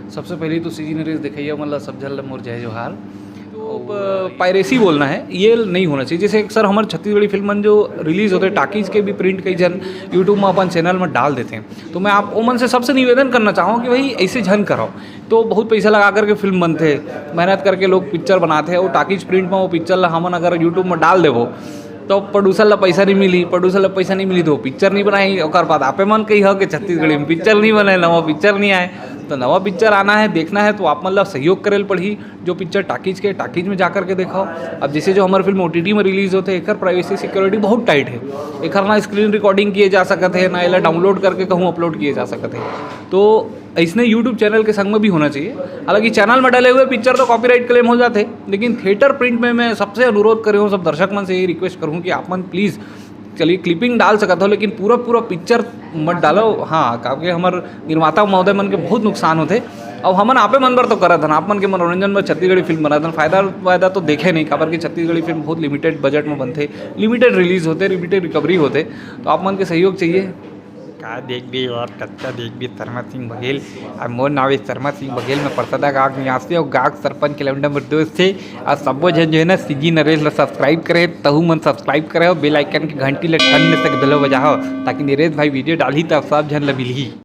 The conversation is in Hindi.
सबसे पहले तो सीजी नरेश दिखाइए मतलब सब झल मोर जय जोहार। तो पायरेसी बोलना है, ये नहीं होना चाहिए। जैसे सर हमारे छत्तीसगढ़ी फिल्म जो रिलीज़ होते हैं टाकीज़ के भी प्रिंट कई जन यूट्यूब में अपन चैनल में डाल देते हैं। तो मैं आप ओमन से सबसे निवेदन करना चाहूँ कि भाई ऐसे झन करो। तो बहुत पैसा लगा करके फिल्म बनते, मेहनत करके लोग पिक्चर बनाते हैं, वो टाकीज प्रिंट में वो पिक्चर हमन अगर यूट्यूब में डाल देवो तो प्रोड्यूसर ला पैसा नहीं मिली, प्रोड्यूसर ला पैसा नहीं मिली तो पिक्चर नहीं बनाई। और बाद आपे मन कही हो कि छत्तीसगढ़ी में पिक्चर नहीं बने, नवा पिक्चर नहीं आए। तो नवा पिक्चर आना है, देखना है तो आप मतलब सहयोग करेल पड़ी। जो पिक्चर टाकीज के टाकीज में जा करके देखो। अब जैसे जो हमारे फिल्म OTT में रिलीज़ होते हैं, एक प्राइवेसी सिक्योरिटी बहुत टाइट है। एक ना स्क्रीन रिकॉर्डिंग किए जा सकते हैं, ना इला डाउनलोड करके कहूँ अपलोड किए जा सकते हैं। तो इसने यूट्यूब चैनल के संग में भी होना चाहिए। हालांकि चैनल में डाले हुए पिक्चर तो कॉपीराइट क्लेम हो जाते, लेकिन थिएटर प्रिंट में मैं सबसे अनुरोध कर रहा हूँ, सब दर्शक मन से यही रिक्वेस्ट करूँ कि आप मन प्लीज़ चलिए क्लिपिंग डाल सकते हो, लेकिन पूरा पिक्चर मत डालो। हाँ, क्योंकि हमारे निर्माता महोदय मन के बहुत नुकसान होते। अब हमन आपे मन बर तो करत हन, आप मन के मनोरंजन में छत्तीसगढ़ी फिल्म बनात हन, फायदा तो देखे नहीं। काबर कि छत्तीसगढ़ी फिल्म बहुत लिमिटेड बजट में बनते, लिमिटेड रिलीज़ होते, लिमिटेड रिकवरी होते। तो आप मन के सहयोग चाहिए। का देख भी और कच्चा देख भी शर्मा सिंह बघेल और मोर नाव शर्मा सिंह बघेल में परसदा गाँव निवासी और गाँव सरपंच किलोमीटर नंबर 2 से। और सबो जन जो है ना सीजी नरेश ला सब्सक्राइब करे, तहु मन सब्सक्राइब करे और बेल आइकन की घंटी ला टन से दलो बजाओ, ताकि नरेश भाई वीडियो डाली तब सब जन ला मिलही।